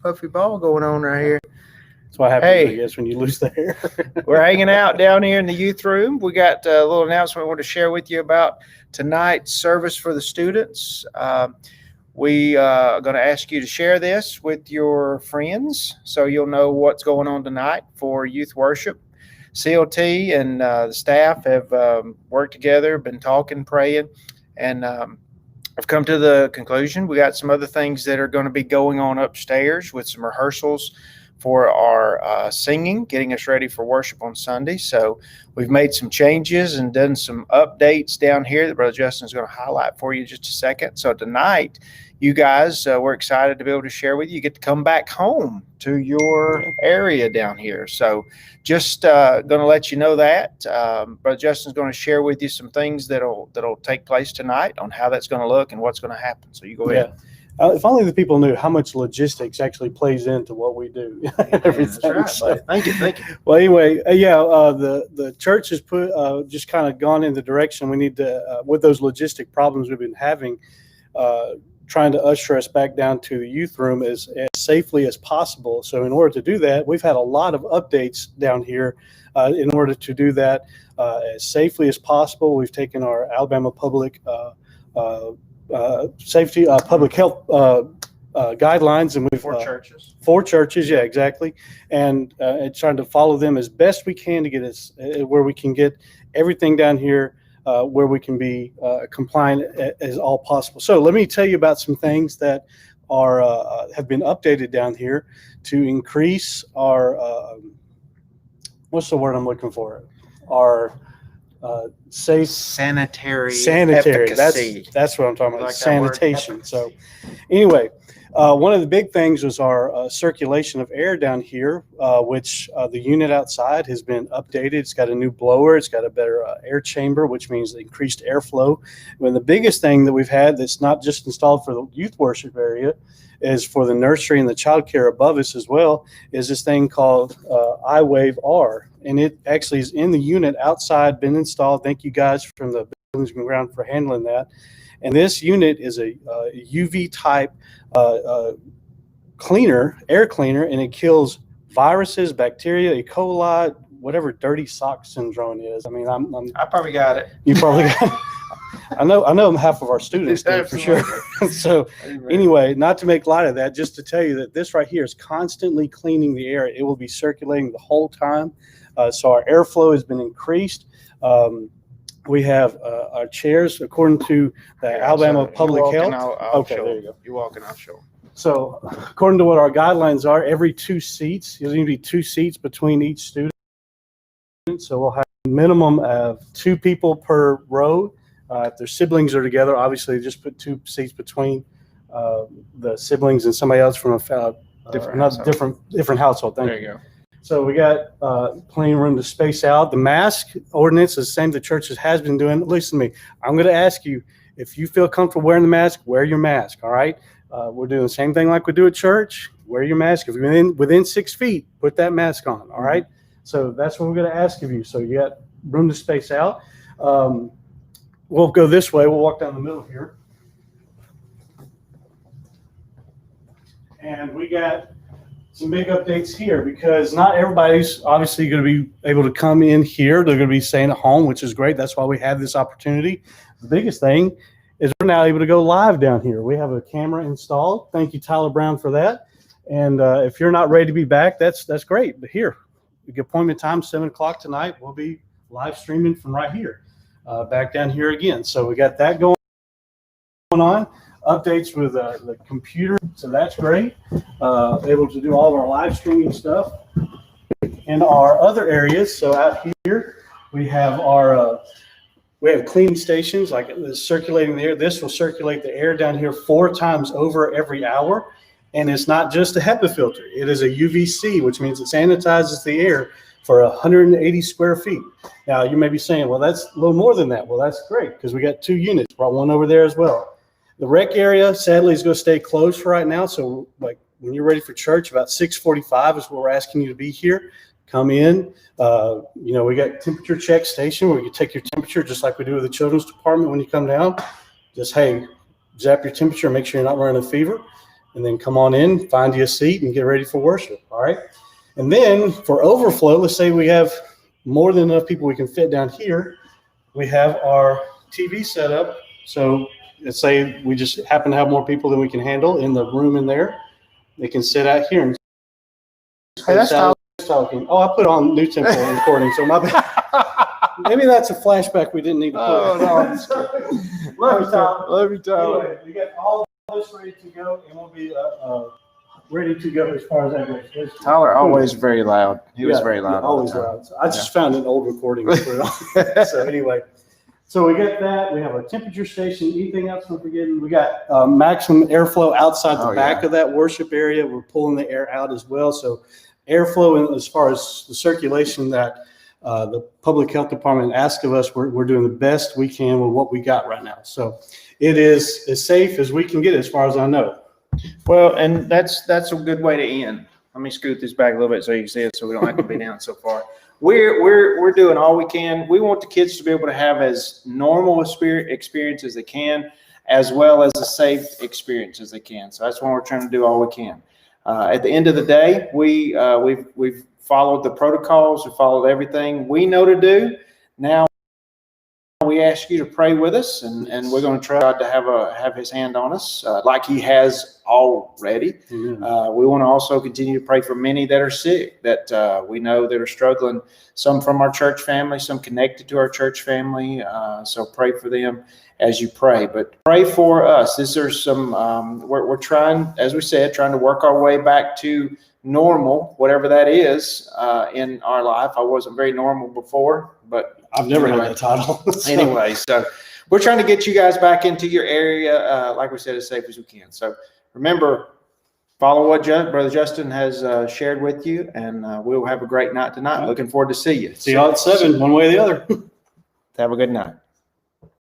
puffy ball going on right here. That's what happens, Hey. I guess, when you lose the hair. We're hanging out down here in the youth room. We got a little announcement I want to share with you about tonight's service for the students. We are going to ask you to share this with your friends so you'll know what's going on tonight for youth worship. CLT and the staff have worked together, been talking, praying, and I've come to the conclusion we got some other things that are going to be going on upstairs with some rehearsals for our singing, getting us ready for worship on Sunday. So we've made some changes and done some updates down here that Brother Justin's going to highlight for you in just a second. So tonight, you guys, we're excited to be able to share with you. You get to come back home to your area down here. So just going to let you know that. Brother Justin's going to share with you some things that'll take place tonight on how that's going to look and what's going to happen. So you go ahead. If only the people knew how much logistics actually plays into what we do. Everything. That's right, buddy. Thank you. Well, anyway, the church has just kind of gone in the direction we need to, with those logistic problems we've been having, trying to usher us back down to the youth room as safely as possible. So in order to do that, we've had a lot of updates down here. In order to do that as safely as possible, we've taken our Alabama public safety, public health guidelines, and we've four churches, yeah, exactly, and trying to follow them as best we can to get us where we can get everything down here where we can be compliant as all possible. So let me tell you about some things that are have been updated down here to increase our what's the word I'm looking for? Our safe sanitary efficacy. That's what I'm talking about. Like sanitation. So anyway, one of the big things was our circulation of air down here, which the unit outside has been updated. It's got a new blower. It's got a better air chamber, which means increased airflow. And the biggest thing that we've had that's not just installed for the youth worship area is for the nursery and the child care above us as well, is this thing called iWave R. And it actually is in the unit outside, been installed. Thank you guys from the buildings and ground for handling that. And this unit is a UV type cleaner, air cleaner, and it kills viruses, bacteria, E. coli, whatever dirty sock syndrome is. I mean, I probably got it. You probably got it. I know half of our students do for sure. So anyway, not to make light of that, just to tell you that this right here is constantly cleaning the air. It will be circulating the whole time. So our airflow has been increased. We have our chairs according to the Alabama Public Health. Okay, there you go. You're walking, I'll show. So according to what our guidelines are, every 2 seats, there's going to be 2 seats between each student. So we'll have a minimum of 2 people per row. If their siblings are together, obviously just put 2 seats between the siblings and somebody else from different household. There you go. So we got plenty of room to space out. The mask ordinance is the same the church has been doing. Listen to me. I'm going to ask you, if you feel comfortable wearing the mask, wear your mask, all right? We're doing the same thing like we do at church. Wear your mask. If you're within 6 feet, put that mask on, all right? So that's what we're going to ask of you. So you got room to space out. We'll go this way. We'll walk down the middle here. And we got some big updates here because not everybody's obviously going to be able to come in here. They're going to be staying at home, which is great. That's why we have this opportunity. The biggest thing is we're now able to go live down here. We have a camera installed. Thank you, Tyler Brown, for that. And if you're not ready to be back, that's great. But here, the appointment time, 7 o'clock tonight. We'll be live streaming from right here, back down here again. So we got that going on. Updates with the computer, so that's great. Able to do all of our live streaming stuff. In our other areas, so out here we have our cleaning stations, like circulating the air. This will circulate the air down here 4 times over every hour, and it's not just a HEPA filter. It is a UVC, which means it sanitizes the air for 180 square feet. Now you may be saying, well, that's a little more than that. Well, that's great because we got 2 units. Brought one over there as well. The rec area, sadly, is going to stay closed for right now. So, like when you're ready for church, about 6:45 is what we're asking you to be here. Come in. We got temperature check station where you can take your temperature just like we do with the children's department when you come down. Just, hey, zap your temperature, make sure you're not running a fever. and then come on in, find you a seat, and get ready for worship. All right. And then for overflow, let's say we have more than enough people we can fit down here. We have our TV set up. So let's say we just happen to have more people than we can handle in the room in there. They can sit out here and Hey, that's talking. Oh, I put on New Temple recording, so my bad. Maybe that's a flashback we didn't need to put. Oh, no, I'm just kidding. Love you, Tyler. Love you, Tyler. Anyway, we got all this ready to go, and we'll be ready to go as far as that goes. Tyler always very loud. He was Yeah, very loud. all the Always time. loud. So I just found an old recording to put it on. So anyway, so we got that. We have our temperature station. Anything else we're forgetting? We got maximum airflow outside the back of that worship area. We're pulling the air out as well. So airflow, and as far as the circulation that the public health department asked of us, we're doing the best we can with what we got right now. So it is as safe as we can get, as far as I know. Well, and that's a good way to end. Let me scoot this back a little bit so you can see it, so we don't have to be down so far. We're doing all we can. We want the kids to be able to have as normal a experience as they can, as well as a safe experience as they can. So that's why we're trying to do all we can. At the end of the day, we've followed the protocols. We followed everything we know to do. Now we ask you to pray with us, and we're going to try to have his hand on us like he has already. We want to also continue to pray for many that are sick, that we know that are struggling, some from our church family, some connected to our church family. So pray for them as you pray, but pray for us. These are some, we're trying, as we said, trying to work our way back to normal, whatever that is in our life. I wasn't very normal before, but I've never had that title. Anyway, so we're trying to get you guys back into your area, like we said, as safe as we can. So remember, follow what Brother Justin has shared with you, and we'll have a great night tonight. Looking forward to see you. See y'all at 7, one way or the other. Have a good night.